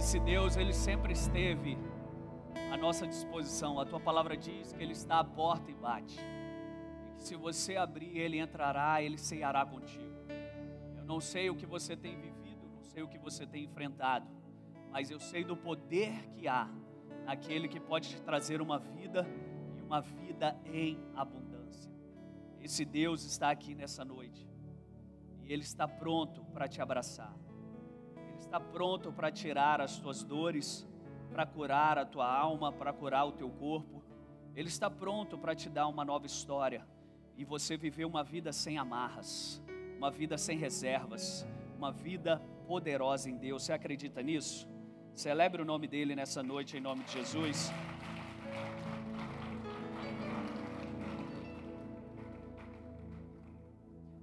Esse Deus, Ele sempre esteve à nossa disposição. A Tua palavra diz que Ele está à porta e bate. E que se você abrir, Ele entrará, Ele ceará contigo. Eu não sei o que você tem vivido, não sei o que você tem enfrentado, mas eu sei do poder que há naquele que pode te trazer uma vida e uma vida em abundância. Esse Deus está aqui nessa noite e Ele está pronto para te abraçar. Ele está pronto para tirar as tuas dores, para curar a tua alma, para curar o teu corpo. Ele está pronto para te dar uma nova história e você viver uma vida sem amarras, uma vida sem reservas, uma vida poderosa em Deus. Você acredita nisso? Celebre o nome dEle nessa noite, em nome de Jesus.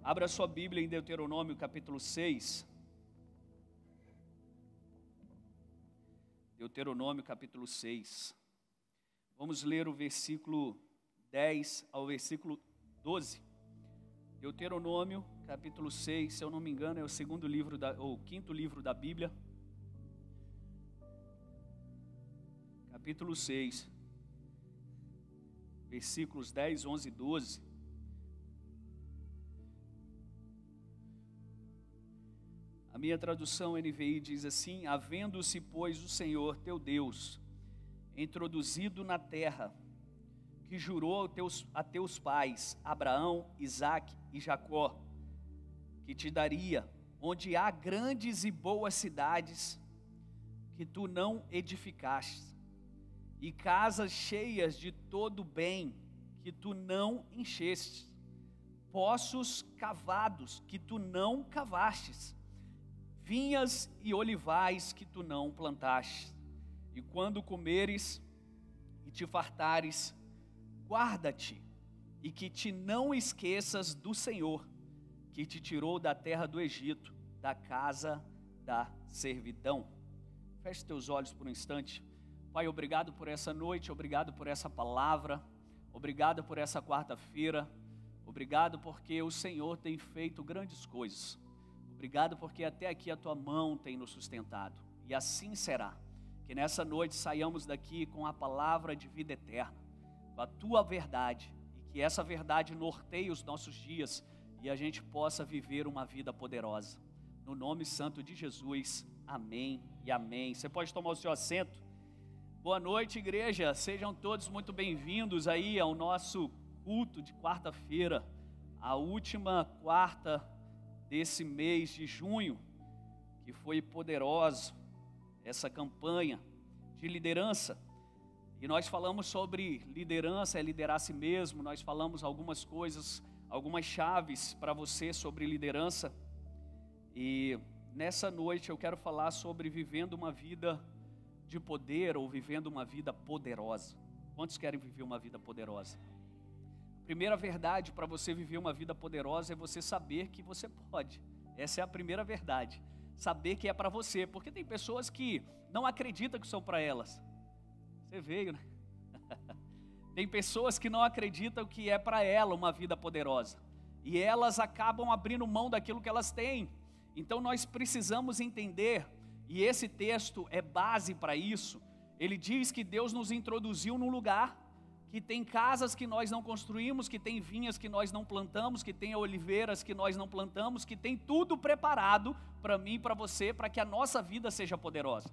Abra sua Bíblia em Deuteronômio capítulo 6. Deuteronômio capítulo 6. Vamos ler o versículo 10 ao versículo 12. Deuteronômio capítulo 6, se eu não me engano, é o quinto livro da Bíblia. Capítulo 6, versículos 10, 11 e 12. A minha tradução NVI diz assim: havendo-se, pois, o Senhor teu Deus introduzido na terra que jurou a teus pais, Abraão, Isaque e Jacó, que te daria, onde há grandes e boas cidades que tu não edificaste, e casas cheias de todo bem que tu não encheste, poços cavados que tu não cavastes, vinhas e olivais que tu não plantaste. E quando comeres e te fartares, guarda-te e que te não esqueças do Senhor, que te tirou da terra do Egito, da casa da servidão. Feche teus olhos por um instante. Pai, obrigado por essa noite, obrigado por essa palavra, obrigado por essa quarta-feira, obrigado porque o Senhor tem feito grandes coisas, obrigado porque até aqui a Tua mão tem nos sustentado, e assim será, que nessa noite saiamos daqui com a palavra de vida eterna, com a Tua verdade, e que essa verdade norteie os nossos dias, e a gente possa viver uma vida poderosa, no nome santo de Jesus, amém e amém. Você pode tomar o seu assento. Boa noite, igreja, sejam todos muito bem-vindos aí ao nosso culto de quarta-feira, a última quarta desse mês de junho, que foi poderoso, essa campanha de liderança, e nós falamos sobre liderança, é liderar a si mesmo, nós falamos algumas coisas, algumas chaves para você sobre liderança, e nessa noite eu quero falar sobre vivendo uma vida de poder ou vivendo uma vida poderosa. Quantos querem viver uma vida poderosa? A primeira verdade para você viver uma vida poderosa é você saber que você pode. Essa é a primeira verdade. Saber que é para você, porque tem pessoas que não acreditam que são para elas. Você veio, né? Tem pessoas que não acreditam que é para ela uma vida poderosa. E elas acabam abrindo mão daquilo que elas têm. Então nós precisamos entender, e esse texto é base para isso. Ele diz que Deus nos introduziu num lugar que tem casas que nós não construímos, que tem vinhas que nós não plantamos, que tem oliveiras que nós não plantamos, que tem tudo preparado para mim e para você, para que a nossa vida seja poderosa.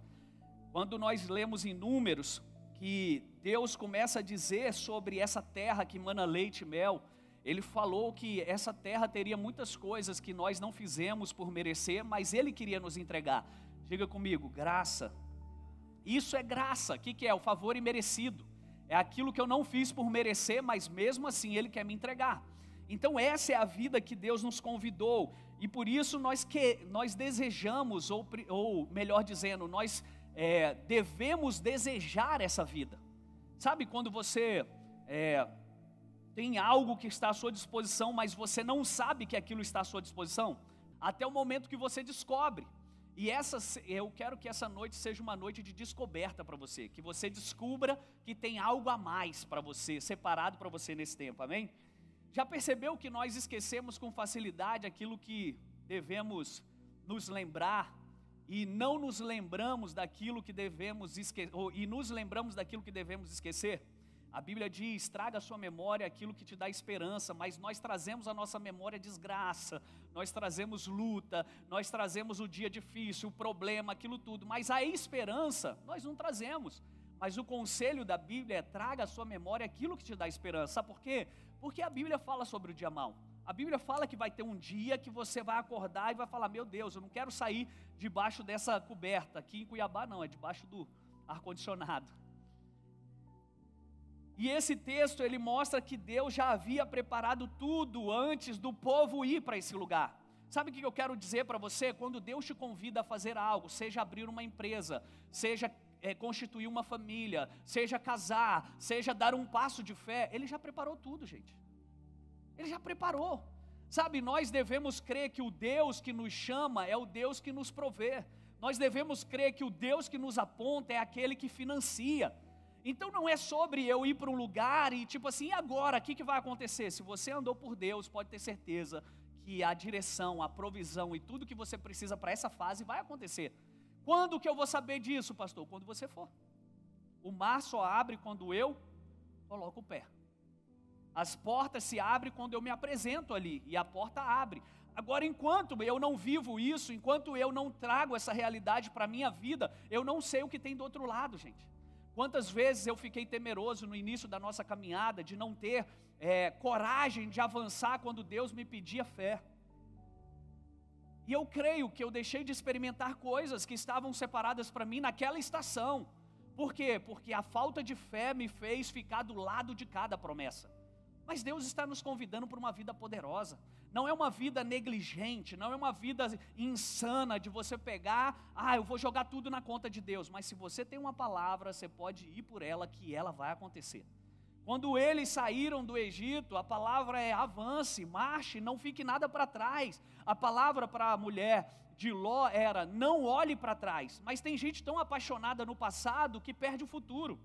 Quando nós lemos em Números, que Deus começa a dizer sobre essa terra que mana leite e mel, Ele falou que essa terra teria muitas coisas que nós não fizemos por merecer, mas Ele queria nos entregar. Diga comigo, graça. Isso é graça. O que é? O favor imerecido. É aquilo que eu não fiz por merecer, mas mesmo assim Ele quer me entregar. Então essa é a vida que Deus nos convidou. E por isso nós desejamos, ou melhor dizendo, nós devemos desejar essa vida. Sabe quando você tem algo que está à sua disposição, mas você não sabe que aquilo está à sua disposição? Até o momento que você descobre. E eu quero que essa noite seja uma noite de descoberta para você, que você descubra que tem algo a mais para você, separado para você nesse tempo, amém? Já percebeu que nós esquecemos com facilidade aquilo que devemos nos lembrar e não nos lembramos daquilo que devemos esquecer, e nos lembramos daquilo que devemos esquecer. A Bíblia diz: traga à sua memória aquilo que te dá esperança, mas nós trazemos à nossa memória desgraça, nós trazemos luta, nós trazemos o dia difícil, o problema, aquilo tudo, mas a esperança nós não trazemos. Mas o conselho da Bíblia é: traga à sua memória aquilo que te dá esperança. Sabe por quê? Porque a Bíblia fala sobre o dia mau. A Bíblia fala que vai ter um dia que você vai acordar e vai falar: meu Deus, eu não quero sair debaixo dessa coberta. Aqui em Cuiabá não, é debaixo do ar-condicionado. E esse texto, ele mostra que Deus já havia preparado tudo antes do povo ir para esse lugar. Sabe o que eu quero dizer para você? Quando Deus te convida a fazer algo, seja abrir uma empresa, seja constituir uma família, seja casar, seja dar um passo de fé, Ele já preparou tudo, gente. Ele já preparou. Sabe, nós devemos crer que o Deus que nos chama é o Deus que nos provê. Nós devemos crer que o Deus que nos aponta é aquele que financia. Então não é sobre eu ir para um lugar e tipo assim, e agora, o que vai acontecer? Se você andou por Deus, pode ter certeza que a direção, a provisão e tudo que você precisa para essa fase vai acontecer. Quando que eu vou saber disso, pastor? Quando você for. O mar só abre quando eu coloco o pé. As portas se abrem quando eu me apresento ali, e a porta abre. Agora, enquanto eu não vivo isso, enquanto eu não trago essa realidade para a minha vida, eu não sei o que tem do outro lado, gente. Quantas vezes eu fiquei temeroso no início da nossa caminhada, de não ter coragem de avançar quando Deus me pedia fé. E eu creio que eu deixei de experimentar coisas que estavam separadas para mim naquela estação. Por quê? Porque a falta de fé me fez ficar do lado de cada promessa. Mas Deus está nos convidando para uma vida poderosa. Não é uma vida negligente, não é uma vida insana de você pegar, eu vou jogar tudo na conta de Deus. Mas se você tem uma palavra, você pode ir por ela, que ela vai acontecer. Quando eles saíram do Egito, a palavra é: avance, marche, não fique nada para trás. A palavra para a mulher de Ló era: não olhe para trás. Mas tem gente tão apaixonada no passado que perde o futuro.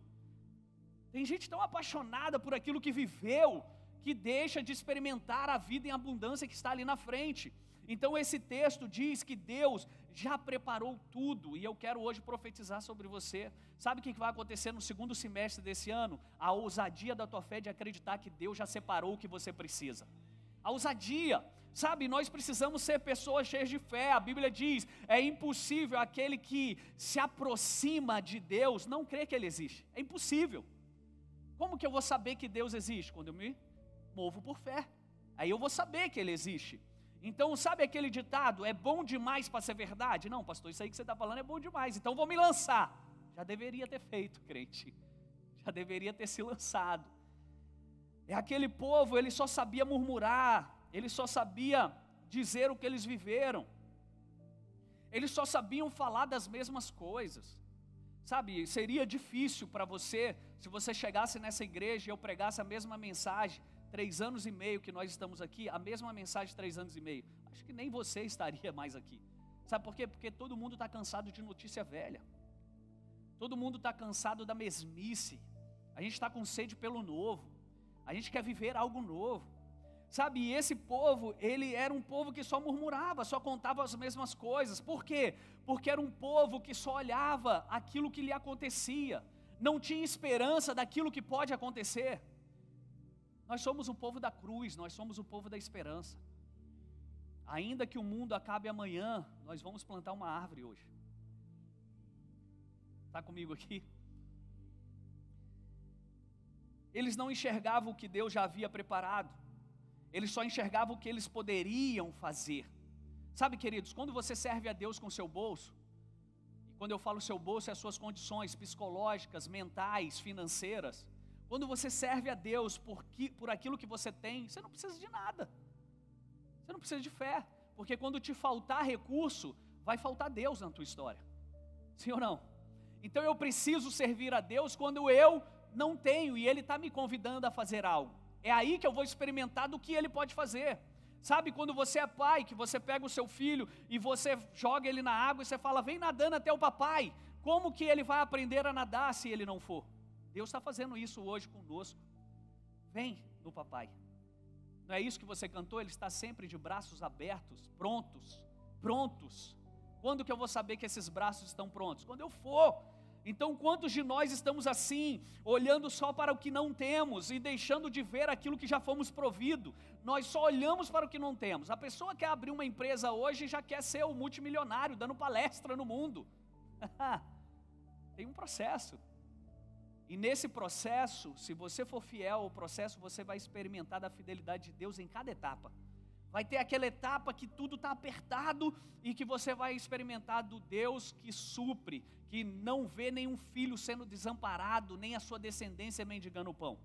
Tem gente tão apaixonada por aquilo que viveu, que deixa de experimentar a vida em abundância que está ali na frente. Então esse texto diz que Deus já preparou tudo, e eu quero hoje profetizar sobre você. Sabe o que vai acontecer no segundo semestre desse ano? A ousadia da tua fé de acreditar que Deus já separou o que você precisa. A ousadia, sabe, nós precisamos ser pessoas cheias de fé. A Bíblia diz: é impossível aquele que se aproxima de Deus não crer que Ele existe. É impossível. Como que eu vou saber que Deus existe? Quando eu me movo por fé. Aí eu vou saber que Ele existe. Então, sabe aquele ditado: é bom demais para ser verdade? Não, pastor, isso aí que você está falando é bom demais, então vou me lançar. Já deveria ter feito, crente. Já deveria ter se lançado. É aquele povo, ele só sabia murmurar, ele só sabia dizer o que eles viveram. Eles só sabiam falar das mesmas coisas. Sabe, seria difícil para você, se você chegasse nessa igreja e eu pregasse a mesma mensagem, 3 anos e meio que nós estamos aqui, a mesma mensagem 3 anos e meio. Acho que nem você estaria mais aqui. Sabe por quê? Porque todo mundo está cansado de notícia velha. Todo mundo está cansado da mesmice. A gente está com sede pelo novo. A gente quer viver algo novo. Sabe, e esse povo, ele era um povo que só murmurava, só contava as mesmas coisas. Por quê? Porque era um povo que só olhava aquilo que lhe acontecia. Não tinha esperança daquilo que pode acontecer. Nós somos o povo da cruz, nós somos o povo da esperança. Ainda que o mundo acabe amanhã, nós vamos plantar uma árvore hoje. Está comigo aqui? Eles não enxergavam o que Deus já havia preparado. Eles só enxergavam o que eles poderiam fazer. Sabe, queridos, quando você serve a Deus com o seu bolso, e quando eu falo seu bolso, é as suas condições psicológicas, mentais, financeiras. Quando você serve a Deus por aquilo que você tem, você não precisa de nada. Você não precisa de fé. Porque quando te faltar recurso, vai faltar Deus na tua história. Sim ou não? Então eu preciso servir a Deus quando eu não tenho e Ele está me convidando a fazer algo. É aí que eu vou experimentar do que Ele pode fazer. Sabe, quando você é pai, que você pega o seu filho e você joga ele na água e você fala: vem nadando até o papai. Como que ele vai aprender a nadar se ele não for? Deus está fazendo isso hoje conosco. Vem no papai. Não é isso que você cantou? Ele está sempre de braços abertos, prontos, Quando que eu vou saber que esses braços estão prontos? Quando eu for. Então, quantos de nós estamos assim, olhando só para o que não temos e deixando de ver aquilo que já fomos provido? Nós só olhamos para o que não temos. A pessoa quer abrir uma empresa hoje e já quer ser o multimilionário, dando palestra no mundo. Tem um processo. E nesse processo, se você for fiel ao processo, você vai experimentar da fidelidade de Deus em cada etapa. Vai ter aquela etapa que tudo está apertado e que você vai experimentar do Deus que supre, que não vê nenhum filho sendo desamparado, nem a sua descendência mendigando o pão.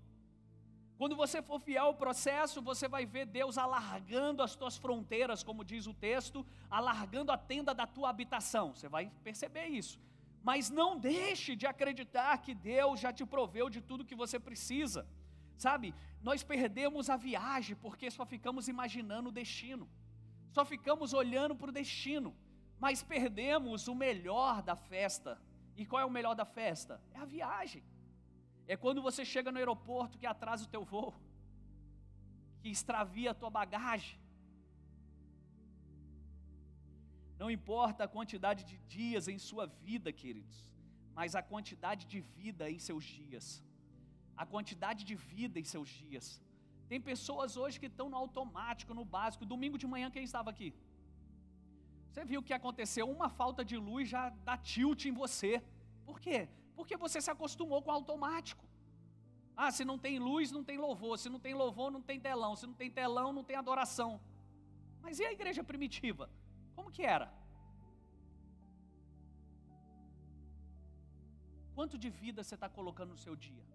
Quando você for fiel ao processo, você vai ver Deus alargando as tuas fronteiras, como diz o texto, alargando a tenda da tua habitação. Você vai perceber isso. Mas não deixe de acreditar que Deus já te proveu de tudo que você precisa. Sabe, nós perdemos a viagem porque só ficamos imaginando o destino, só ficamos olhando para o destino, mas perdemos o melhor da festa. E qual é o melhor da festa? É a viagem. É quando você chega no aeroporto que atrasa o teu voo, que extravia a tua bagagem. Não importa a quantidade de dias em sua vida, queridos, mas a quantidade de vida em seus dias. A quantidade de vida em seus dias. Tem pessoas hoje que estão no automático, no básico. Domingo de manhã, quem estava aqui? Você viu o que aconteceu? Uma falta de luz já dá tilt em você. Por quê? Porque você se acostumou com o automático. Ah, se não tem luz, não tem louvor. Se não tem louvor, não tem telão. Se não tem telão, não tem adoração. Mas e a igreja primitiva? Como que era? Quanto de vida você está colocando no seu dia?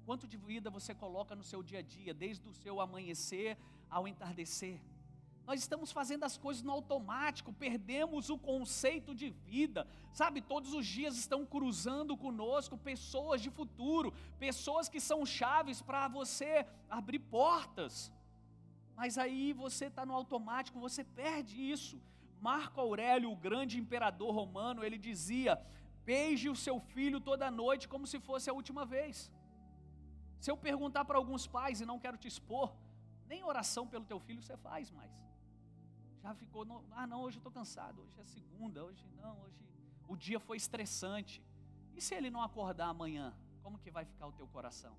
Quanto de vida você coloca no seu dia a dia, desde o seu amanhecer ao entardecer? Nós estamos fazendo as coisas no automático, perdemos o conceito de vida, sabe? Todos os dias estão cruzando conosco pessoas de futuro, pessoas que são chaves para você abrir portas, mas aí você está no automático, você perde isso. Marco Aurélio, o grande imperador romano, ele dizia: beije o seu filho toda noite como se fosse a última vez. Se eu perguntar para alguns pais, e não quero te expor, nem oração pelo teu filho você faz mais. Já ficou, não, hoje eu estou cansado, hoje é segunda, hoje o dia foi estressante. E se ele não acordar amanhã, como que vai ficar o teu coração?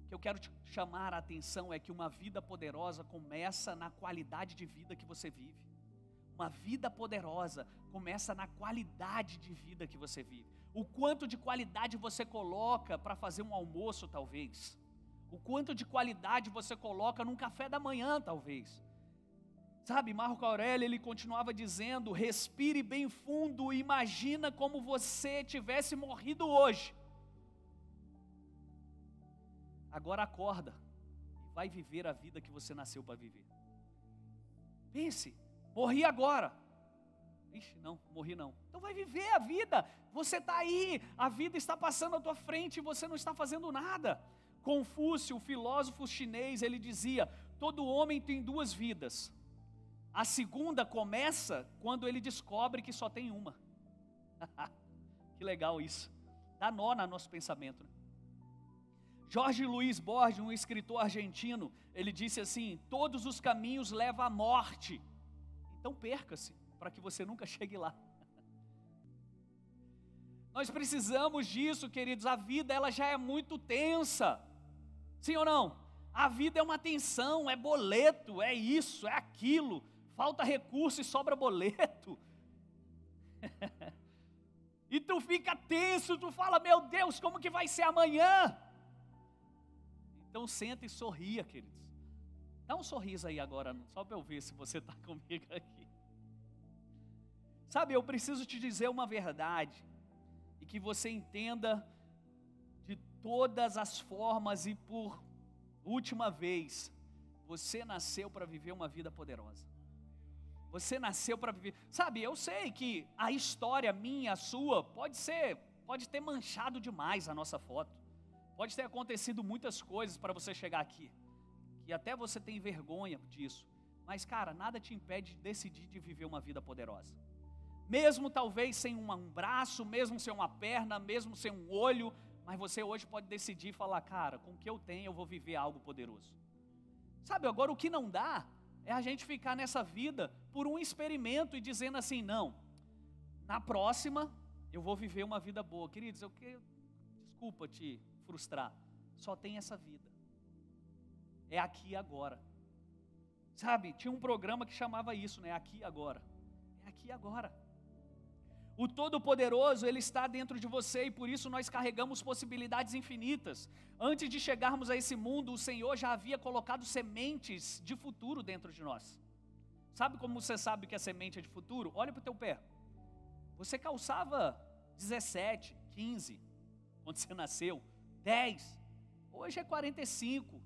O que eu quero te chamar a atenção é que uma vida poderosa começa na qualidade de vida que você vive. Uma vida poderosa começa na qualidade de vida que você vive. O quanto de qualidade você coloca para fazer um almoço, talvez. O quanto de qualidade você coloca num café da manhã, talvez. Sabe, Marco Aurélio, ele continuava dizendo: respire bem fundo e imagina como você tivesse morrido hoje. Agora acorda e vai viver a vida que você nasceu para viver. Pense, morri agora. Ixi, não, morri não. Então vai viver a vida. Você está aí, a vida está passando à tua frente e você não está fazendo nada. Confúcio, o filósofo chinês, ele dizia: todo homem tem duas vidas. A segunda começa quando ele descobre que só tem uma. Que legal isso. Dá nó no nosso pensamento, né? Jorge Luiz Borges, um escritor argentino, ele disse assim: todos os caminhos levam à morte. Então perca-se, para que você nunca chegue lá. Nós precisamos disso, queridos. A vida, ela já é muito tensa. Sim ou não? A vida é uma tensão, é boleto, é isso, é aquilo. Falta recurso e sobra boleto. E tu fica tenso, tu fala: meu Deus, como que vai ser amanhã? Então senta e sorria, queridos. Dá um sorriso aí agora, só para eu ver se você está comigo aqui. Sabe, eu preciso te dizer uma verdade, e que você entenda de todas as formas e por última vez: você nasceu para viver uma vida poderosa. Você nasceu para viver. Sabe, eu sei que a história minha, a sua, pode ter manchado demais a nossa foto. Pode ter acontecido muitas coisas para você chegar aqui, que até você tem vergonha disso. Mas, cara, nada te impede de decidir de viver uma vida poderosa. Mesmo talvez sem um braço, mesmo sem uma perna, mesmo sem um olho, mas você hoje pode decidir e falar: cara, com o que eu tenho eu vou viver algo poderoso. Sabe, agora o que não dá é a gente ficar nessa vida por um experimento e dizendo assim, não, na próxima eu vou viver uma vida boa. Queridos, desculpa te frustrar, só tem essa vida. É aqui e agora. Sabe, tinha um programa que chamava isso, né? Aqui e agora. É aqui e agora. O Todo-Poderoso, Ele está dentro de você e por isso nós carregamos possibilidades infinitas. Antes de chegarmos a esse mundo, o Senhor já havia colocado sementes de futuro dentro de nós. Sabe como você sabe que a semente é de futuro? Olha para o teu pé. Você calçava 17, 15, quando você nasceu, 10, hoje é 45.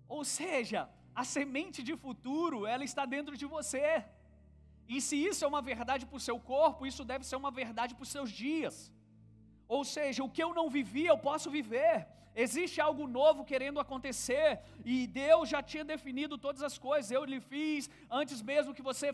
Ou seja, a semente de futuro, ela está dentro de você. E se isso é uma verdade para o seu corpo, isso deve ser uma verdade para os seus dias. Ou seja, o que eu não vivi, eu posso viver. Existe algo novo querendo acontecer, e Deus já tinha definido todas as coisas. Eu lhe fiz, antes mesmo que você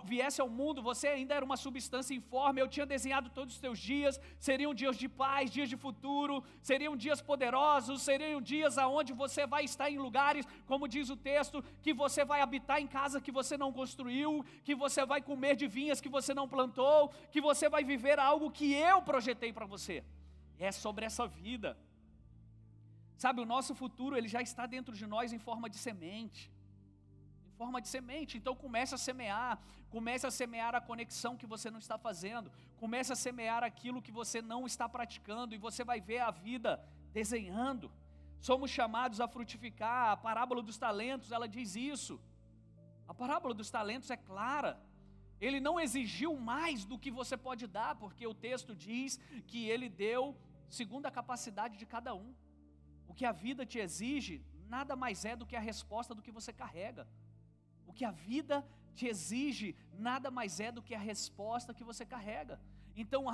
viesse ao mundo, você ainda era uma substância informe. Eu tinha desenhado todos os teus dias, seriam dias de paz, dias de futuro, seriam dias poderosos, seriam dias aonde você vai estar em lugares, como diz o texto, que você vai habitar em casa que você não construiu, que você vai comer de vinhas que você não plantou, que você vai viver algo que eu projetei para você. É sobre essa vida. Sabe, o nosso futuro, ele já está dentro de nós em forma de semente. Em forma de semente. Então comece a semear a conexão que você não está fazendo. Comece a semear aquilo que você não está praticando e você vai ver a vida desenhando. Somos chamados a frutificar. A parábola dos talentos, ela diz isso. A parábola dos talentos é clara. Ele não exigiu mais do que você pode dar, porque o texto diz que ele deu segundo a capacidade de cada um. O que a vida te exige, nada mais é do que a resposta do que você carrega. O que a vida te exige, nada mais é do que a resposta que você carrega. Então,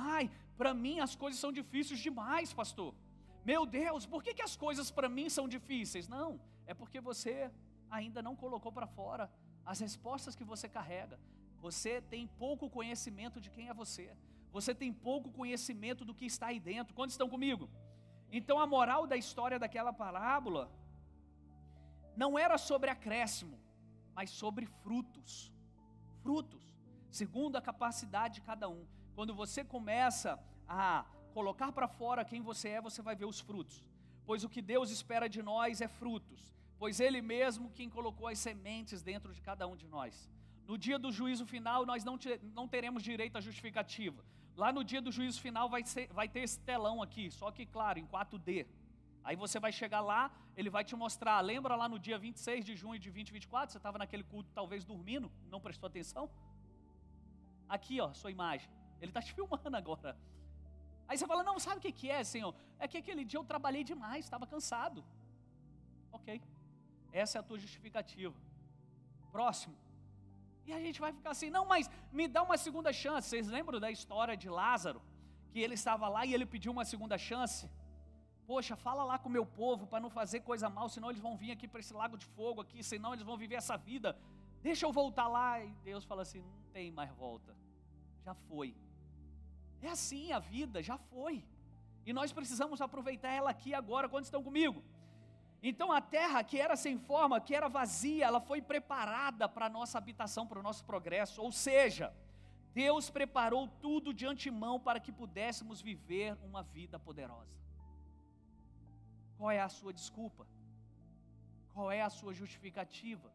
para mim as coisas são difíceis demais, pastor. Meu Deus, por que as coisas para mim são difíceis? Não, é porque você ainda não colocou para fora as respostas que você carrega. Você tem pouco conhecimento de quem é você. Você tem pouco conhecimento do que está aí dentro. Quantos estão comigo? Então a moral da história daquela parábola não era sobre acréscimo, mas sobre frutos. Frutos, segundo a capacidade de cada um. Quando você começa a colocar para fora quem você é, você vai ver os frutos. Pois o que Deus espera de nós é frutos. Pois Ele mesmo quem colocou as sementes dentro de cada um de nós. No dia do juízo final, nós não teremos direito à justificativa. Lá no dia do juízo final vai ter esse telão aqui, só que claro, em 4D. Aí você vai chegar lá, ele vai te mostrar, lembra lá no dia 26 de junho de 2024, você estava naquele culto talvez dormindo, não prestou atenção? Aqui ó, sua imagem, ele está te filmando agora. Aí você fala, não, sabe o que é, Senhor? É que aquele dia eu trabalhei demais, estava cansado. Ok, essa é a tua justificativa. Próximo. E a gente vai ficar assim, não, mas me dá uma segunda chance. Vocês lembram da história de Lázaro? Que ele estava lá e ele pediu uma segunda chance. Poxa, fala lá com o meu povo para não fazer coisa mal, senão eles vão vir aqui para esse lago de fogo aqui, senão eles vão viver essa vida. Deixa eu voltar lá. E Deus fala assim, não tem mais volta. Já foi. É assim a vida, já foi. E nós precisamos aproveitar ela aqui agora. Quantos estão comigo? Então a terra que era sem forma, que era vazia, ela foi preparada para a nossa habitação, para o nosso progresso. Ou seja, Deus preparou tudo de antemão para que pudéssemos viver uma vida poderosa. Qual é a sua desculpa? Qual é a sua justificativa?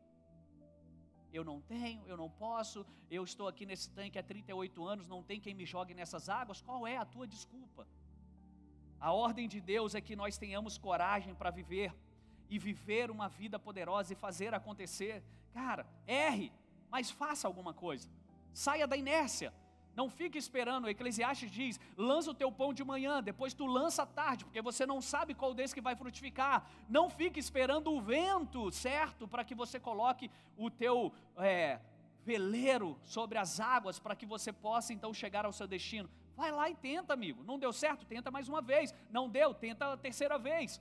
Eu não tenho, eu não posso, eu estou aqui nesse tanque há 38 anos, não tem quem me jogue nessas águas. Qual é a tua desculpa? A ordem de Deus é que nós tenhamos coragem para viver e viver uma vida poderosa e fazer acontecer. Cara, erre, mas faça alguma coisa. Saia da inércia. Não fique esperando. O Eclesiastes diz, lança o teu pão de manhã, depois tu lança à tarde, porque você não sabe qual desse que vai frutificar. Não fique esperando o vento certo para que você coloque o teu veleiro sobre as águas, para que você possa então chegar ao seu destino. Vai lá e tenta, amigo. Não deu certo? Tenta mais uma vez. Não deu? Tenta a terceira vez.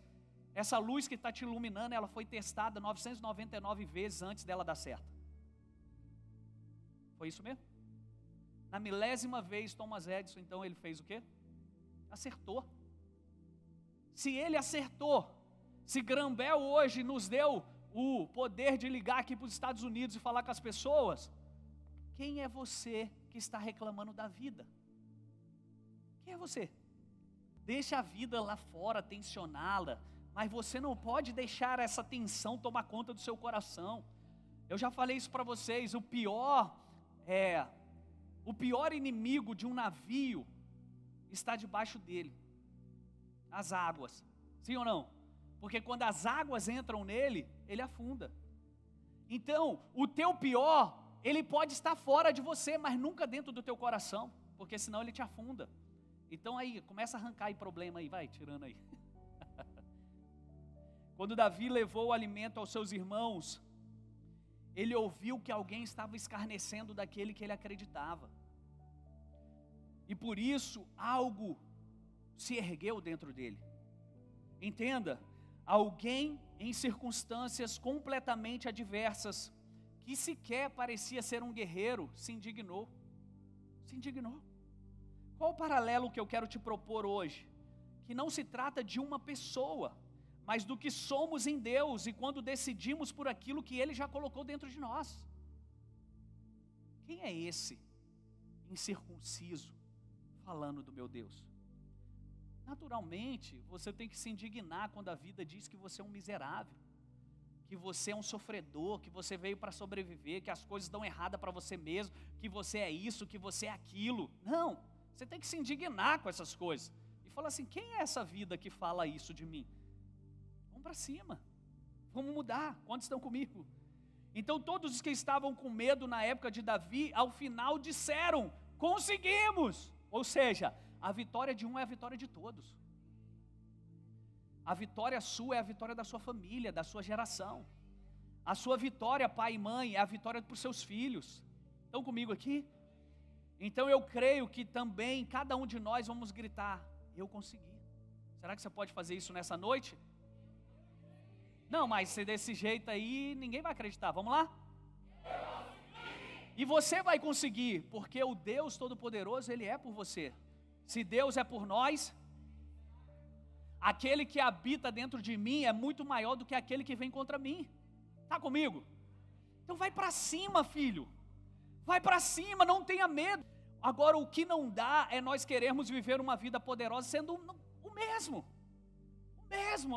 Essa luz que está te iluminando, ela foi testada 999 vezes antes dela dar certo. Foi isso mesmo? Na 1000ª vez, Thomas Edison, então, ele fez o quê? Acertou. Se ele acertou, Se Graham hoje nos deu o poder de ligar aqui para os Estados Unidos e falar com as pessoas, quem é você que está reclamando da vida? Quem é você? Deixa a vida lá fora tensioná-la, mas você não pode deixar essa tensão tomar conta do seu coração. Eu já falei isso para vocês, o pior inimigo de um navio está debaixo dele, as águas, sim ou não? Porque quando as águas entram nele, ele afunda. Então, o teu pior, ele pode estar fora de você, mas nunca dentro do teu coração, porque senão ele te afunda. Então aí, começa a arrancar aí problema aí, vai, tirando aí. Quando Davi levou o alimento aos seus irmãos, ele ouviu que alguém estava escarnecendo daquele que ele acreditava. E por isso, algo se ergueu dentro dele. Entenda, alguém em circunstâncias completamente adversas, que sequer parecia ser um guerreiro, se indignou. Se indignou. Qual o paralelo que eu quero te propor hoje? Que não se trata de uma pessoa, mas do que somos em Deus e quando decidimos por aquilo que Ele já colocou dentro de nós. Quem é esse incircunciso falando do meu Deus? Naturalmente, você tem que se indignar quando a vida diz que você é um miserável, que você é um sofredor, que você veio para sobreviver, que as coisas dão errada para você mesmo, que você é isso, que você é aquilo. Não, você tem que se indignar com essas coisas e falar assim: quem é essa vida que fala isso de mim? Vamos para cima, vamos mudar. Quantos estão comigo? Então todos os que estavam com medo na época de Davi, ao final disseram: conseguimos. Ou seja, a vitória de um é a vitória de todos. A vitória sua é a vitória da sua família, da sua geração. A sua vitória, pai e mãe, é a vitória para os seus filhos. Estão comigo aqui? Então eu creio que também cada um de nós vamos gritar: eu consegui. Será que você pode fazer isso nessa noite? Não, mas se desse jeito aí, ninguém vai acreditar. Vamos lá? E você vai conseguir, porque o Deus Todo-Poderoso, Ele é por você. Se Deus é por nós, aquele que habita dentro de mim é muito maior do que aquele que vem contra mim. Está comigo? Então vai para cima, filho. Vai para cima, não tenha medo. Agora, o que não dá é nós querermos viver uma vida poderosa sendo o mesmo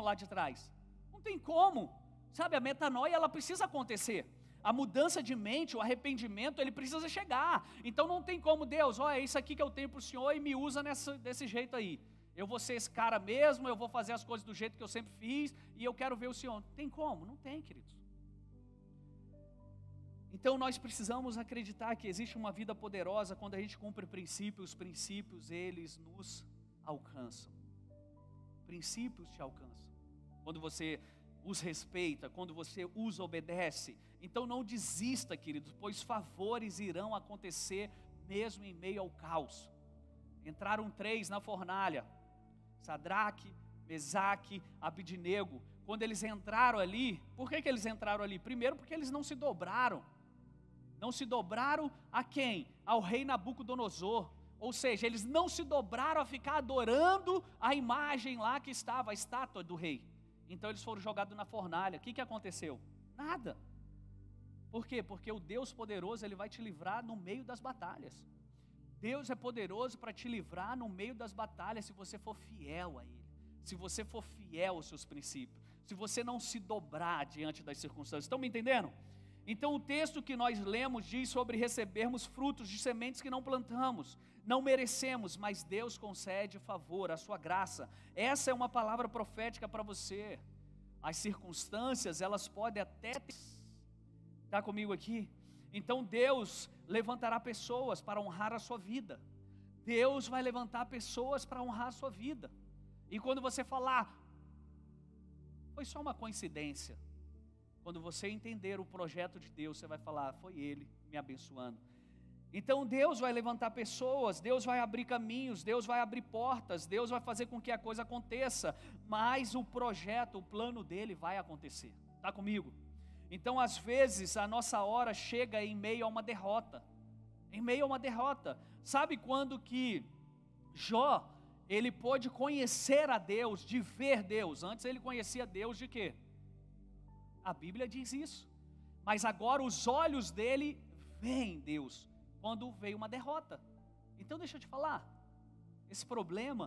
lá de trás. Não tem como. Sabe, a metanoia, ela precisa acontecer. A mudança de mente, o arrependimento, ele precisa chegar. Então não tem como: Deus, olha, é isso aqui que eu tenho para o Senhor e me usa desse jeito aí. Eu vou ser esse cara mesmo, eu vou fazer as coisas do jeito que eu sempre fiz e eu quero ver o Senhor. Tem como? Não tem, queridos. Então nós precisamos acreditar que existe uma vida poderosa quando a gente cumpre princípios. Os princípios, eles nos alcançam. Princípios te alcançam. Quando você os respeita, quando você os obedece. Então não desista, queridos, pois favores irão acontecer mesmo em meio ao caos. Entraram 3 na fornalha: Sadraque, Mesaque, Abidnego. Quando eles entraram ali, por que eles entraram ali? Primeiro, porque eles não se dobraram. Não se dobraram a quem? Ao rei Nabucodonosor. Ou seja, eles não se dobraram a ficar adorando a imagem lá que estava, a estátua do rei. Então eles foram jogados na fornalha. O que aconteceu? Nada. Por quê? Porque o Deus poderoso, Ele vai te livrar no meio das batalhas. Deus é poderoso para te livrar no meio das batalhas, se você for fiel a Ele, se você for fiel aos seus princípios, se você não se dobrar diante das circunstâncias. Estão me entendendo? Então o texto que nós lemos diz sobre recebermos frutos de sementes que não plantamos, não merecemos, mas Deus concede favor, a sua graça. Essa é uma palavra profética para você. As circunstâncias, elas podem até está comigo aqui? Então Deus levantará pessoas para honrar a sua vida. Deus vai levantar pessoas para honrar a sua vida. E quando você falar, foi só uma coincidência. Quando você entender o projeto de Deus, você vai falar, foi Ele me abençoando. Então Deus vai levantar pessoas, Deus vai abrir caminhos, Deus vai abrir portas, Deus vai fazer com que a coisa aconteça. Mas o projeto, o plano dele vai acontecer. Está comigo? Então às vezes a nossa hora chega em meio a uma derrota. Em meio a uma derrota. Sabe quando que Jó, ele pôde conhecer a Deus, de ver Deus. Antes ele conhecia Deus de quê? A Bíblia diz isso. Mas agora os olhos dele veem Deus, quando veio uma derrota. Então deixa eu te falar, esse problema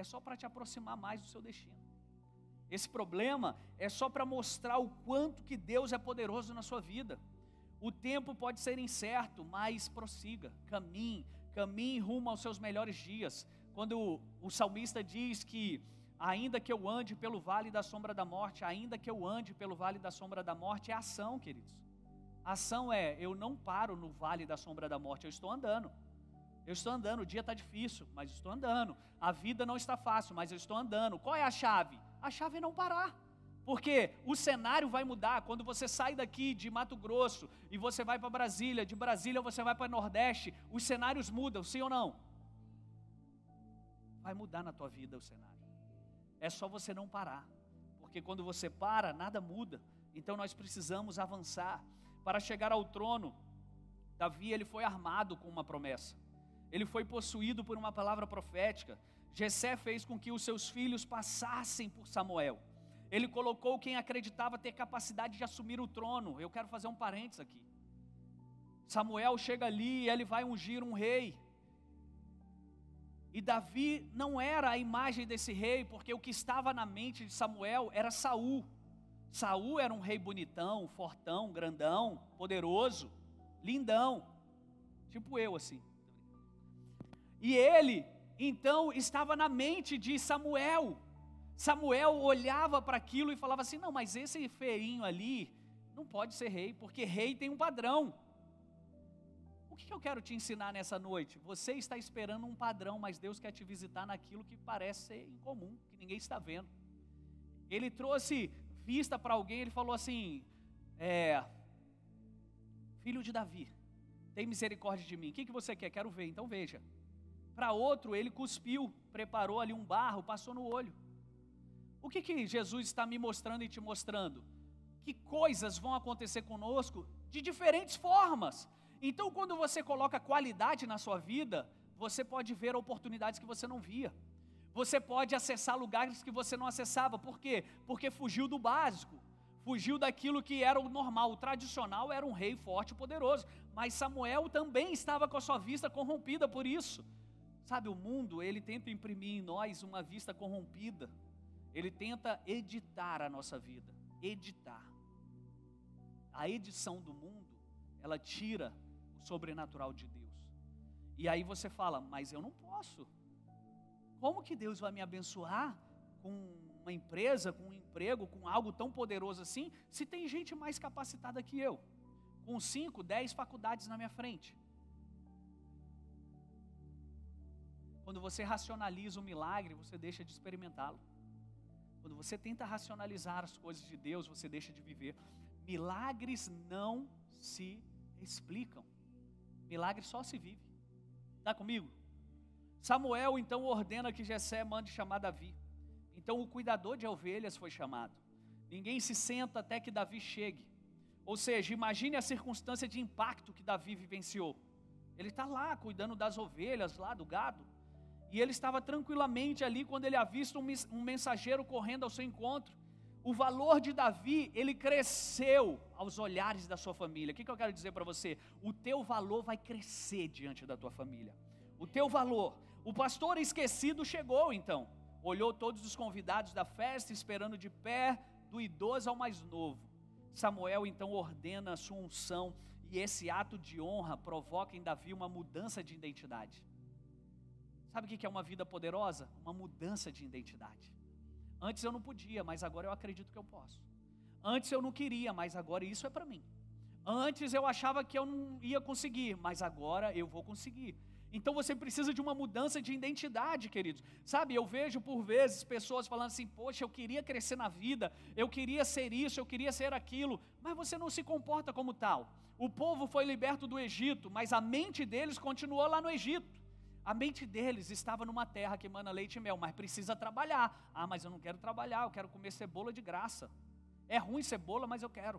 é só para te aproximar mais do seu destino. Esse problema é só para mostrar o quanto que Deus é poderoso na sua vida. O tempo pode ser incerto, mas prossiga, caminhe rumo aos seus melhores dias. Quando o salmista diz que ainda que eu ande pelo vale da sombra da morte, ainda que eu ande pelo vale da sombra da morte, é ação, queridos. Ação é, eu não paro no vale da sombra da morte, eu estou andando, o dia está difícil, mas estou andando, a vida não está fácil, mas eu estou andando. Qual é a chave? A chave é não parar, porque o cenário vai mudar. Quando você sai daqui de Mato Grosso e você vai para Brasília, de Brasília você vai para Nordeste, os cenários mudam, sim ou não? Vai mudar na tua vida o cenário, é só você não parar, porque quando você para, nada muda. Então nós precisamos avançar. Para chegar ao trono, Davi, ele foi armado com uma promessa, ele foi possuído por uma palavra profética. Jessé fez com que os seus filhos passassem por Samuel, ele colocou quem acreditava ter capacidade de assumir o trono. Eu quero fazer um parênteses aqui. Samuel chega ali e ele vai ungir um rei, e Davi não era a imagem desse rei, porque o que estava na mente de Samuel era Saul. Saul era um rei bonitão, fortão, grandão, poderoso, lindão, tipo eu assim. E ele, então, estava na mente de Samuel. Samuel olhava para aquilo e falava assim, não, mas esse feinho ali não pode ser rei, porque rei tem um padrão. O que eu quero te ensinar nessa noite? Você está esperando um padrão, mas Deus quer te visitar naquilo que parece ser incomum, que ninguém está vendo. Ele trouxe vista para alguém, ele falou assim, filho de Davi, tem misericórdia de mim, o que você quer? Quero ver, então veja. Para outro, ele cuspiu, preparou ali um barro, passou no olho. O que Jesus está me mostrando e te mostrando? Que coisas vão acontecer conosco de diferentes formas. Então, quando você coloca qualidade na sua vida, você pode ver oportunidades que você não via. Você pode acessar lugares que você não acessava. Por quê? Porque fugiu do básico, fugiu daquilo que era o normal. O tradicional era um rei forte e poderoso, mas Samuel também estava com a sua vista corrompida por isso. Sabe, o mundo, ele tenta imprimir em nós uma vista corrompida. Ele tenta editar a nossa vida, editar. A edição do mundo, ela tira o sobrenatural de Deus. E aí você fala, mas eu não posso. Como que Deus vai me abençoar com uma empresa, com um emprego, com algo tão poderoso assim, se tem gente mais capacitada que eu, com 5, 10 faculdades na minha frente? Quando você racionaliza o milagre, você deixa de experimentá-lo. Quando você tenta racionalizar as coisas de Deus, você deixa de viver. Milagres não se explicam. Milagre só se vive. Está comigo? Samuel então ordena que Jessé mande chamar Davi. Então o cuidador de ovelhas foi chamado. Ninguém se senta até que Davi chegue. Ou seja, imagine a circunstância de impacto que Davi vivenciou. Ele está lá cuidando das ovelhas, lá do gado. E ele estava tranquilamente ali quando ele avista um mensageiro correndo ao seu encontro. O valor de Davi, ele cresceu aos olhares da sua família. O que eu quero dizer para você? O teu valor vai crescer diante da tua família. O teu valor. O pastor esquecido chegou então. Olhou todos os convidados da festa, esperando de pé, do idoso ao mais novo. Samuel então ordena a sua unção. E esse ato de honra provoca em Davi uma mudança de identidade. Sabe o que é uma vida poderosa? Uma mudança de identidade. Antes eu não podia, mas agora eu acredito que eu posso. Antes eu não queria, mas agora isso é para mim. Antes eu achava que eu não ia conseguir, mas agora eu vou conseguir. Então você precisa de uma mudança de identidade, queridos. Sabe, eu vejo por vezes pessoas falando assim, poxa, eu queria crescer na vida, eu queria ser isso, eu queria ser aquilo, mas você não se comporta como tal. O povo foi liberto do Egito, mas a mente deles continuou lá no Egito. A mente deles estava numa terra que emana leite e mel, mas precisa trabalhar. Ah, mas eu não quero trabalhar, eu quero comer cebola de graça. É ruim cebola, mas eu quero.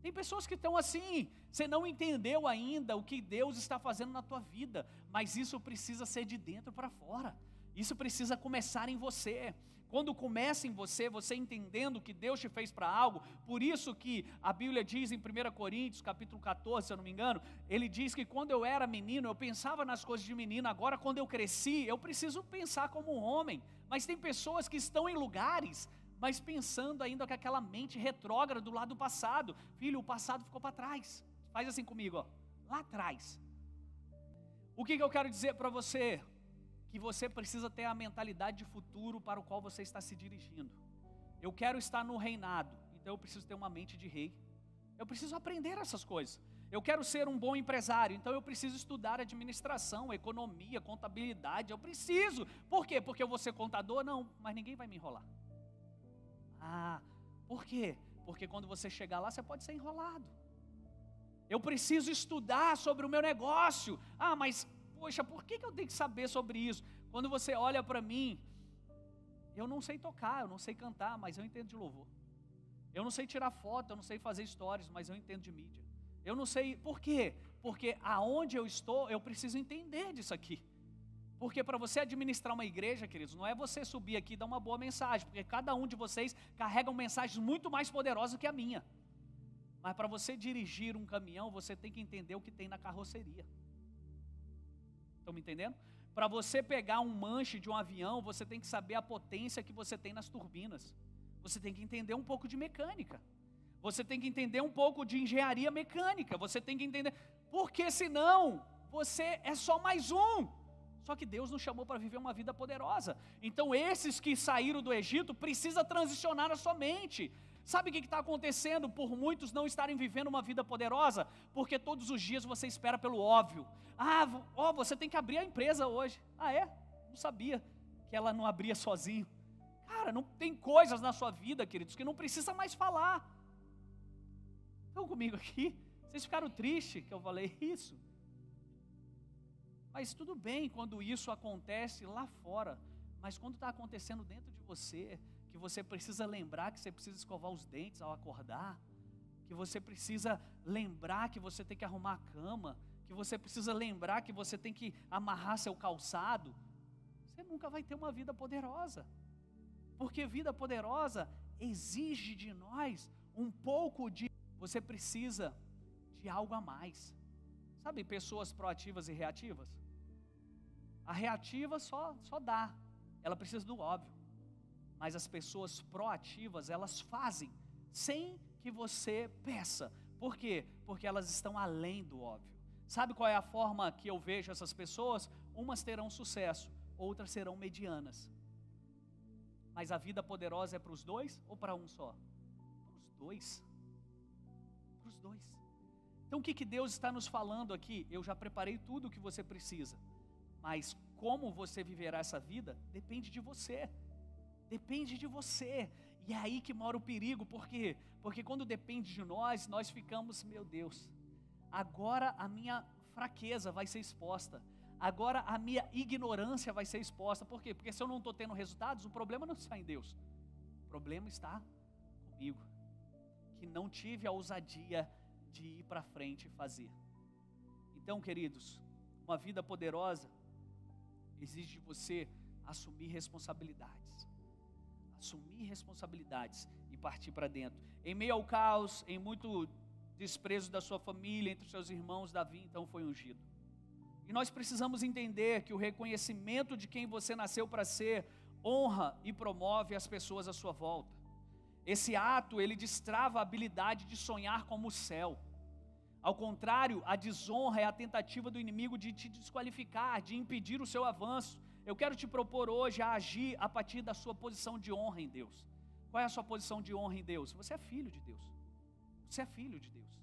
Tem pessoas que estão assim, você não entendeu ainda o que Deus está fazendo na tua vida, mas isso precisa ser de dentro para fora. Isso precisa começar em você. Quando começa em você, você entendendo que Deus te fez para algo, por isso que a Bíblia diz em 1 Coríntios, capítulo 14, se eu não me engano, ele diz que quando eu era menino, eu pensava nas coisas de menino, agora quando eu cresci, eu preciso pensar como um homem. Mas tem pessoas que estão em lugares, mas pensando ainda com aquela mente retrógrada do lado do passado. Filho, o passado ficou para trás. Faz assim comigo, ó, lá atrás. O que eu quero dizer para você? Que você precisa ter a mentalidade de futuro para o qual você está se dirigindo. Eu quero estar no reinado, então eu preciso ter uma mente de rei. Eu preciso aprender essas coisas. Eu quero ser um bom empresário, então eu preciso estudar administração, economia, contabilidade. Eu preciso. Por quê? Porque eu vou ser contador? Não, mas ninguém vai me enrolar. Por quê? Porque quando você chegar lá, você pode ser enrolado. Eu preciso estudar sobre o meu negócio. Mas poxa, por que eu tenho que saber sobre isso? Quando você olha para mim, eu não sei tocar, eu não sei cantar, mas eu entendo de louvor. Eu não sei tirar foto, eu não sei fazer stories, mas eu entendo de mídia. Eu não sei, por quê? Porque aonde eu estou, eu preciso entender disso aqui. Porque para você administrar uma igreja, queridos, não é você subir aqui e dar uma boa mensagem, porque cada um de vocês carrega mensagens muito mais poderosas que a minha. Mas para você dirigir um caminhão, você tem que entender o que tem na carroceria. Estão me entendendo? Para você pegar um manche de um avião, você tem que saber a potência que você tem nas turbinas. Você tem que entender um pouco de mecânica. Você tem que entender um pouco de engenharia mecânica. Você tem que entender, porque senão você é só mais um. Só que Deus nos chamou para viver uma vida poderosa. Então esses que saíram do Egito precisam transicionar a sua mente. Sabe o que está acontecendo por muitos não estarem vivendo uma vida poderosa? Porque todos os dias você espera pelo óbvio. Você tem que abrir a empresa hoje. Não sabia que ela não abria sozinho. Cara, não tem coisas na sua vida, queridos, que não precisa mais falar. Estão comigo aqui? Vocês ficaram tristes que eu falei isso? Mas tudo bem quando isso acontece lá fora. Mas quando está acontecendo dentro de você, que você precisa lembrar que você precisa escovar os dentes ao acordar, que você precisa lembrar que você tem que arrumar a cama, que você precisa lembrar que você tem que amarrar seu calçado, você nunca vai ter uma vida poderosa. Porque vida poderosa exige de nós um pouco de... Você precisa de algo a mais. Sabe, pessoas proativas e reativas? A reativa só dá, ela precisa do óbvio. Mas as pessoas proativas, elas fazem sem que você peça. Por quê? Porque elas estão além do óbvio. Sabe qual é a forma que eu vejo essas pessoas? Umas terão sucesso, outras serão medianas. Mas a vida poderosa é para os dois ou para um só? Para os dois. Para os dois. Então o que Deus está nos falando aqui? Eu já preparei tudo o que você precisa. Mas como você viverá essa vida, depende de você. Depende de você. E é aí que mora o perigo. Por quê? Porque quando depende de nós, nós ficamos, meu Deus, agora a minha fraqueza vai ser exposta. Agora a minha ignorância vai ser exposta. Por quê? Porque se eu não estou tendo resultados, o problema não está em Deus. O problema está comigo. Que não tive a ousadia de ir para frente e fazer. Então, queridos, uma vida poderosa exige de você assumir responsabilidades. Assumir responsabilidades e partir para dentro. Em meio ao caos, em muito desprezo da sua família, entre os seus irmãos, Davi então foi ungido. E nós precisamos entender que o reconhecimento de quem você nasceu para ser honra e promove as pessoas à sua volta. Esse ato, ele destrava a habilidade de sonhar como o céu. Ao contrário, a desonra é a tentativa do inimigo de te desqualificar, de impedir o seu avanço. Eu quero te propor hoje a agir a partir da sua posição de honra em Deus. Qual é a sua posição de honra em Deus? Você é filho de Deus. Você é filho de Deus.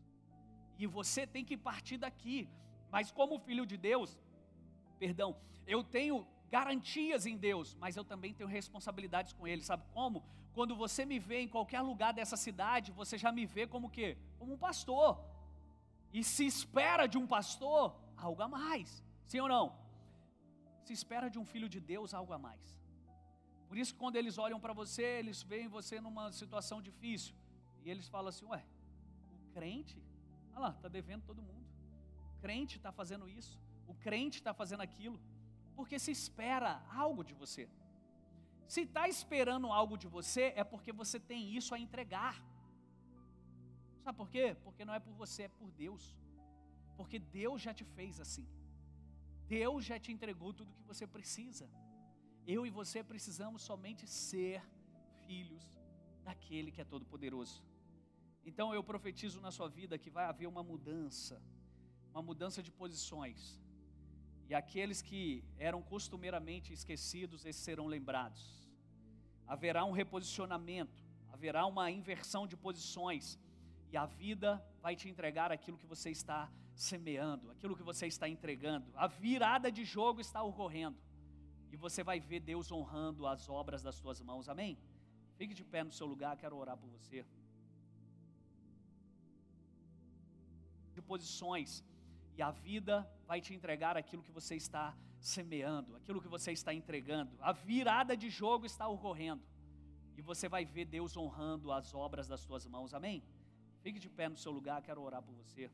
E você tem que partir daqui. Mas como filho de Deus, eu tenho garantias em Deus, mas eu também tenho responsabilidades com Ele. Sabe como? Quando você me vê em qualquer lugar dessa cidade, você já me vê como o quê? Como um pastor. E se espera de um pastor algo a mais. Sim ou não? Se espera de um filho de Deus algo a mais. Por isso que quando eles olham para você, eles veem você numa situação difícil. E eles falam assim, o crente, olha lá, está devendo todo mundo. O crente está fazendo isso. O crente está fazendo aquilo. Porque se espera algo de você. Se está esperando algo de você, é porque você tem isso a entregar. Sabe por quê? Porque não é por você, é por Deus. Porque Deus já te fez assim. Deus já te entregou tudo o que você precisa. Eu e você precisamos somente ser filhos daquele que é todo poderoso. Então eu profetizo na sua vida que vai haver uma mudança de posições. E aqueles que eram costumeiramente esquecidos, esses serão lembrados. Haverá um reposicionamento, haverá uma inversão de posições. E a vida vai te entregar aquilo que você está semeando, aquilo que você está entregando. A virada de jogo está ocorrendo. E você vai ver Deus honrando as obras das suas mãos, amém? Fique de pé no seu lugar, quero orar por você. De posições, e a vida vai te entregar aquilo que você está semeando, aquilo que você está entregando. A virada de jogo está ocorrendo. E você vai ver Deus honrando as obras das suas mãos, amém? Fique de pé no seu lugar, quero orar por você.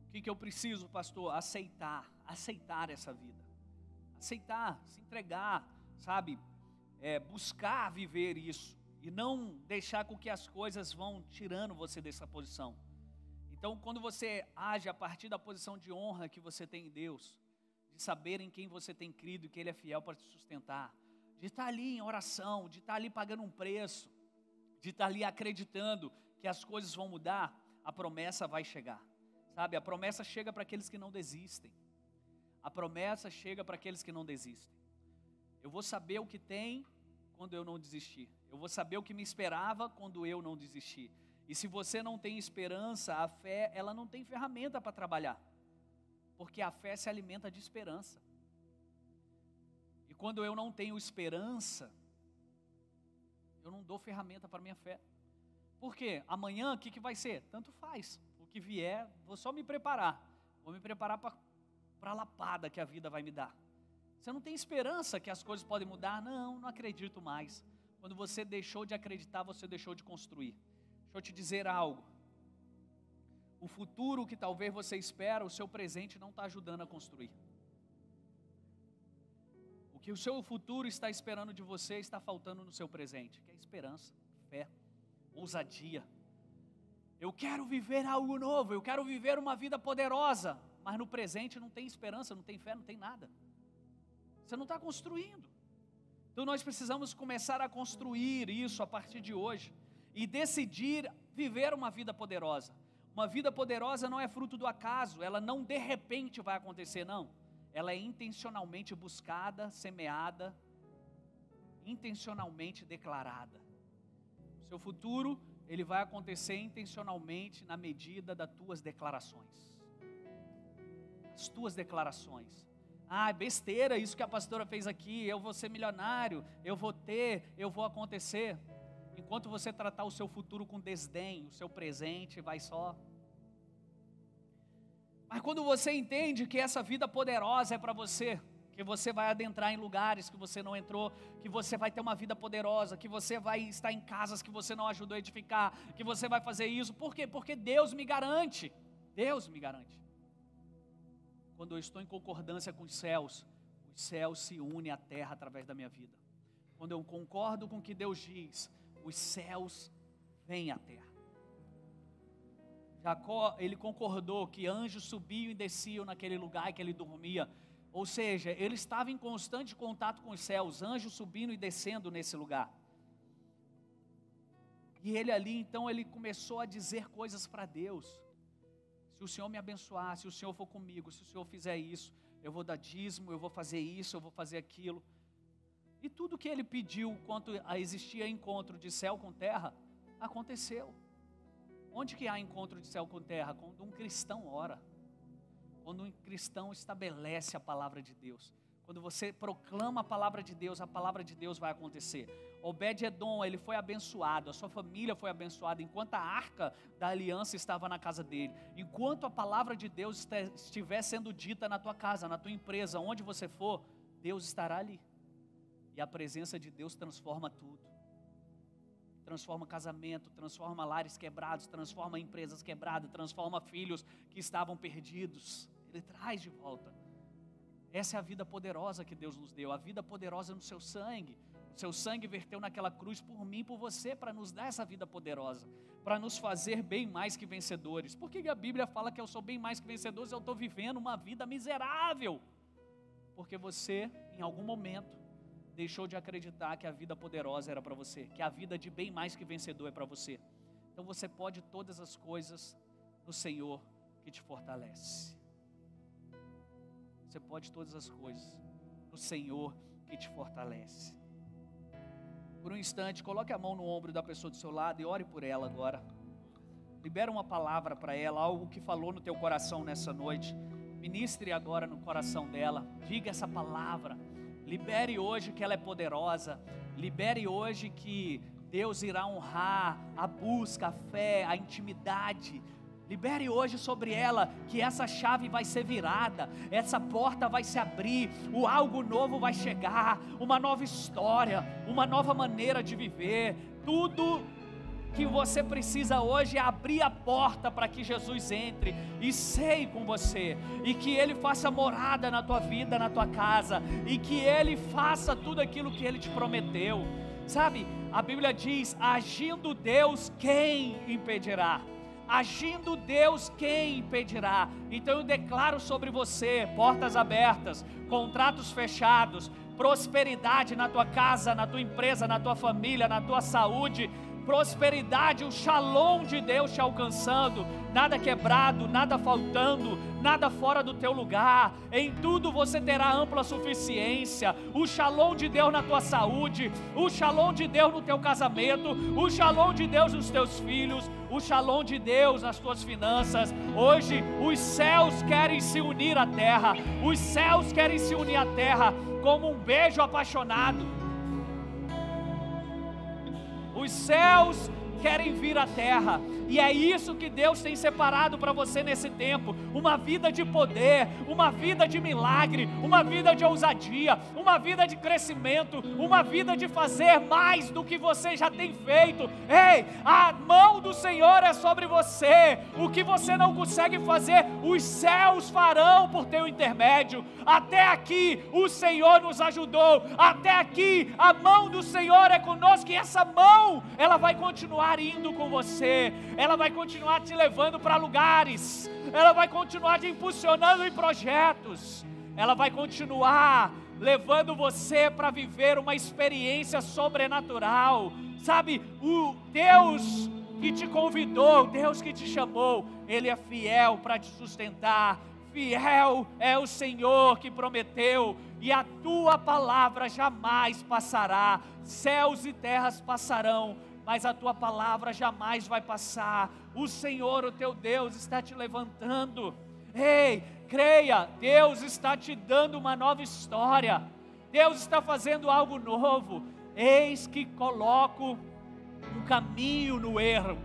O que eu preciso, pastor? Aceitar essa vida. Aceitar, se entregar, sabe? Buscar viver isso. E não deixar com que as coisas vão tirando você dessa posição. Então, quando você age a partir da posição de honra que você tem em Deus, de saber em quem você tem crido e que Ele é fiel para te sustentar, de estar ali em oração, de estar ali pagando um preço, de estar ali acreditando que as coisas vão mudar, a promessa vai chegar. Sabe, a promessa chega para aqueles que não desistem. A promessa chega para aqueles que não desistem. Eu vou saber o que tem quando eu não desistir. Eu vou saber o que me esperava quando eu não desistir. E se você não tem esperança, a fé, ela não tem ferramenta para trabalhar. Porque a fé se alimenta de esperança. E quando eu não tenho esperança, eu não dou ferramenta para a minha fé. Por quê? Amanhã o que vai ser? Tanto faz. O que vier, vou só me preparar. Vou me preparar para a lapada que a vida vai me dar. Você não tem esperança que as coisas podem mudar? Não acredito mais. Quando você deixou de acreditar, você deixou de construir. Deixa eu te dizer algo. O futuro que talvez você espera, o seu presente não está ajudando a construir. O que o seu futuro está esperando de você está faltando no seu presente, que é esperança, fé, ousadia. Eu quero viver algo novo, eu quero viver uma vida poderosa, mas no presente não tem esperança, não tem fé, não tem nada. Você não está construindo. Então nós precisamos começar a construir isso a partir de hoje e decidir viver uma vida poderosa. Uma vida poderosa não é fruto do acaso, ela não de repente vai acontecer, não. Ela é intencionalmente buscada, semeada, intencionalmente declarada. O seu futuro, ele vai acontecer intencionalmente na medida das tuas declarações. As tuas declarações. Besteira isso que a pastora fez aqui, eu vou ser milionário, eu vou ter, eu vou acontecer. Enquanto você tratar o seu futuro com desdém, o seu presente vai só. Mas quando você entende que essa vida poderosa é para você, que você vai adentrar em lugares que você não entrou, que você vai ter uma vida poderosa, que você vai estar em casas que você não ajudou a edificar, que você vai fazer isso, por quê? Porque Deus me garante, Deus me garante. Quando eu estou em concordância com os céus se unem à terra através da minha vida. Quando eu concordo com o que Deus diz, os céus vêm à terra. Jacó, ele concordou que anjos subiam e desciam naquele lugar que ele dormia. Ou seja, ele estava em constante contato com os céus, anjos subindo e descendo nesse lugar. E ele ali, então, ele começou a dizer coisas para Deus. Se o Senhor me abençoar, se o Senhor for comigo, se o Senhor fizer isso, eu vou dar dízimo, eu vou fazer isso, eu vou fazer aquilo. E tudo que ele pediu quanto a existia encontro de céu com terra, aconteceu. Onde que há encontro de céu com terra? Quando um cristão ora. Quando um cristão estabelece a palavra de Deus. Quando você proclama a palavra de Deus vai acontecer. Obed-edom, ele foi abençoado, a sua família foi abençoada, enquanto a arca da aliança estava na casa dele. Enquanto a palavra de Deus estiver sendo dita na tua casa, na tua empresa, onde você for, Deus estará ali. E a presença de Deus transforma tudo. Transforma casamento, transforma lares quebrados, transforma empresas quebradas, transforma filhos que estavam perdidos. Ele traz de volta. Essa é a vida poderosa que Deus nos deu, a vida poderosa no seu sangue. O seu sangue verteu naquela cruz por mim e por você, para nos dar essa vida poderosa, para nos fazer bem mais que vencedores. Por que a Bíblia fala que eu sou bem mais que vencedor se eu estou vivendo uma vida miserável? Porque você, em algum momento, deixou de acreditar que a vida poderosa era para você, que a vida de bem mais que vencedor é para você. Então você pode todas as coisas no Senhor que te fortalece. Você pode todas as coisas no Senhor que te fortalece. Por um instante, coloque a mão no ombro da pessoa do seu lado e ore por ela agora. Libera uma palavra para ela, algo que falou no teu coração nessa noite. Ministre agora no coração dela. Diga essa palavra. Libere hoje que ela é poderosa. Libere hoje que Deus irá honrar a busca, a fé, a intimidade. Libere hoje sobre ela que essa chave vai ser virada, essa porta vai se abrir, o algo novo vai chegar, uma nova história, uma nova maneira de viver. Tudo que você precisa hoje é abrir a porta para que Jesus entre e ceie com você, e que Ele faça morada na tua vida, na tua casa, e que Ele faça tudo aquilo que Ele te prometeu. Sabe, a Bíblia diz: agindo Deus, quem impedirá? Agindo Deus, quem impedirá? Então eu declaro sobre você portas abertas, contratos fechados, prosperidade na tua casa, na tua empresa, na tua família, na tua saúde, prosperidade, o shalom de Deus te alcançando, nada quebrado, nada faltando, nada fora do teu lugar, em tudo você terá ampla suficiência, o shalom de Deus na tua saúde, o shalom de Deus no teu casamento, o shalom de Deus nos teus filhos, o shalom de Deus nas tuas finanças. Hoje os céus querem se unir à terra, os céus querem se unir à terra como um beijo apaixonado. Os céus querem vir à terra, e é isso que Deus tem separado para você nesse tempo, uma vida de poder, uma vida de milagre, uma vida de ousadia, uma vida de crescimento, uma vida de fazer mais do que você já tem feito. Ei, a mão do Senhor é sobre você, o que você não consegue fazer, os céus farão por teu intermédio. Até aqui o Senhor nos ajudou, até aqui a mão do Senhor é conosco, e essa mão, ela vai continuar indo com você, ela vai continuar te levando para lugares, ela vai continuar te impulsionando em projetos, ela vai continuar levando você para viver uma experiência sobrenatural. Sabe, o Deus que te convidou, Deus que te chamou, Ele é fiel para te sustentar. Fiel é o Senhor que prometeu, e a tua palavra jamais passará. Céus e terras passarão, mas a tua palavra jamais vai passar. O Senhor, o teu Deus, está te levantando. Ei, creia, Deus está te dando uma nova história. Deus está fazendo algo novo. Eis que coloco um caminho no ermo,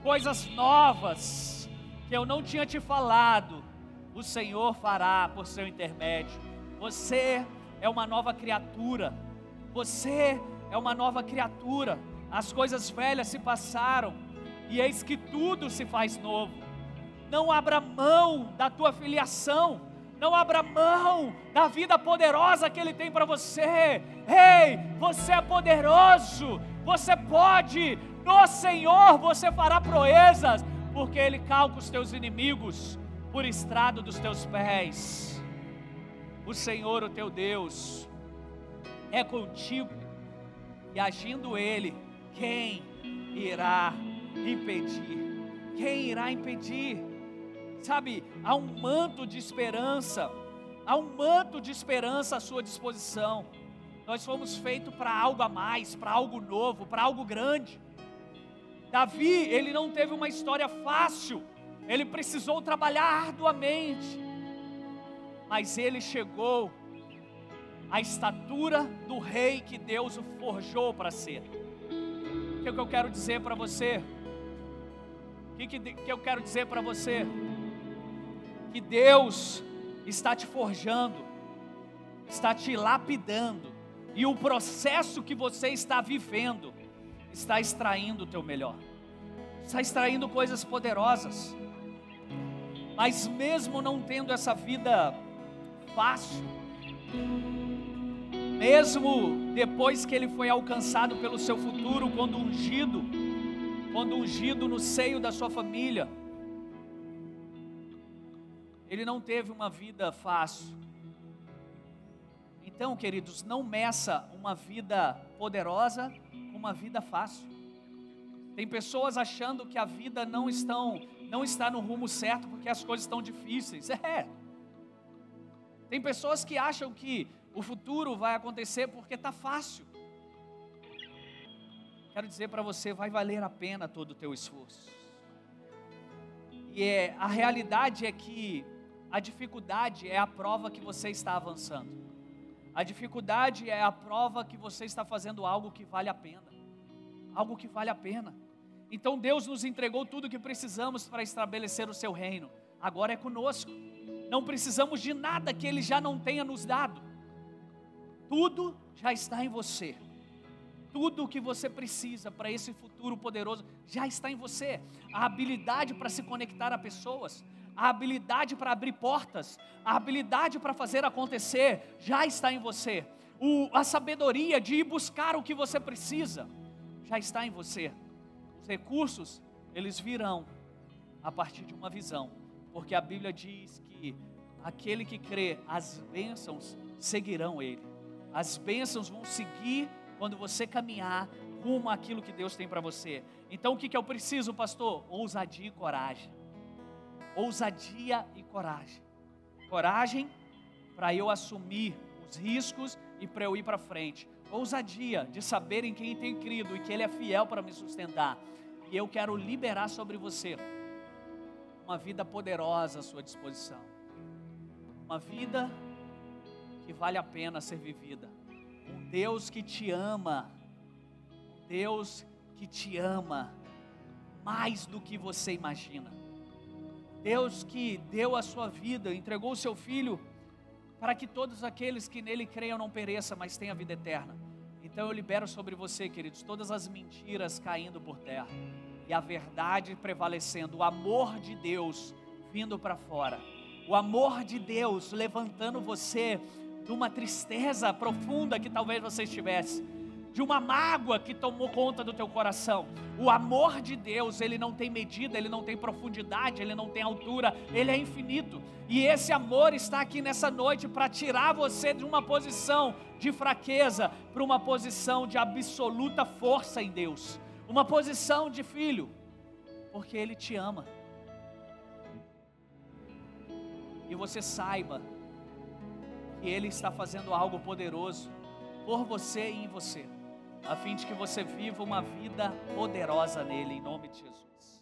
coisas novas que eu não tinha te falado, o Senhor fará por seu intermédio. Você é uma nova criatura. Você é uma nova criatura. As coisas velhas se passaram, e eis que tudo se faz novo. Não abra mão da tua filiação, não abra mão da vida poderosa que Ele tem para você. Ei, você é poderoso, você pode, no Senhor você fará proezas, porque Ele calca os teus inimigos por estrado dos teus pés. O Senhor, o teu Deus, é contigo, e agindo Ele, quem irá impedir? Quem irá impedir? Sabe, há um manto de esperança, há um manto de esperança à sua disposição. Nós fomos feitos para algo a mais, para algo novo, para algo grande. Davi, ele não teve uma história fácil, ele precisou trabalhar arduamente, mas ele chegou a estatura do rei que Deus o forjou para ser. O que eu quero dizer para você? O que eu quero dizer para você? Que Deus está te forjando, está te lapidando, e o processo que você está vivendo está extraindo o teu melhor, está extraindo coisas poderosas. Mas mesmo não tendo essa vida fácil, mesmo depois que ele foi alcançado pelo seu futuro, quando ungido no seio da sua família, ele não teve uma vida fácil. Então, queridos, não meça uma vida poderosa com uma vida fácil. Tem pessoas achando que a vida não está no rumo certo porque as coisas estão difíceis. Tem pessoas que acham que o futuro vai acontecer porque está fácil. Quero dizer para você, vai valer a pena todo o teu esforço. E a realidade é que a dificuldade é a prova que você está avançando. A dificuldade é a prova que você está fazendo algo que vale a pena. Algo que vale a pena. Então Deus nos entregou tudo o que precisamos para estabelecer o seu reino. Agora é conosco. Não precisamos de nada que Ele já não tenha nos dado. Tudo já está em você. Tudo o que você precisa para esse futuro poderoso já está em você. A habilidade para se conectar a pessoas, a habilidade para abrir portas, a habilidade para fazer acontecer já está em você. A sabedoria de ir buscar o que você precisa já está em você. Os recursos, eles virão a partir de uma visão, porque a Bíblia diz que aquele que crê, as bênçãos seguirão ele. As bênçãos vão seguir quando você caminhar rumo àquilo que Deus tem para você. Então o que eu preciso, pastor? Ousadia e coragem. Ousadia e coragem. Coragem para eu assumir os riscos e para eu ir para frente. Ousadia de saber em quem tenho crido e que Ele é fiel para me sustentar. E eu quero liberar sobre você uma vida poderosa à sua disposição. Uma vida que vale a pena ser vivida. Um Deus que te ama. Um Deus que te ama mais do que você imagina. Deus que deu a sua vida, entregou o seu Filho para que todos aqueles que nele creiam não pereçam, mas tenham a vida eterna. Então eu libero sobre você, queridos, todas as mentiras caindo por terra e a verdade prevalecendo, o amor de Deus vindo para fora, o amor de Deus levantando você de uma tristeza profunda que talvez você estivesse, de uma mágoa que tomou conta do teu coração. O amor de Deus, ele não tem medida, ele não tem profundidade, ele não tem altura, ele é infinito. E esse amor está aqui nessa noite para tirar você de uma posição de fraqueza para uma posição de absoluta força em Deus. Uma posição de filho, porque Ele te ama. E você saiba que Ele está fazendo algo poderoso por você e em você, a fim de que você viva uma vida poderosa nele, em nome de Jesus.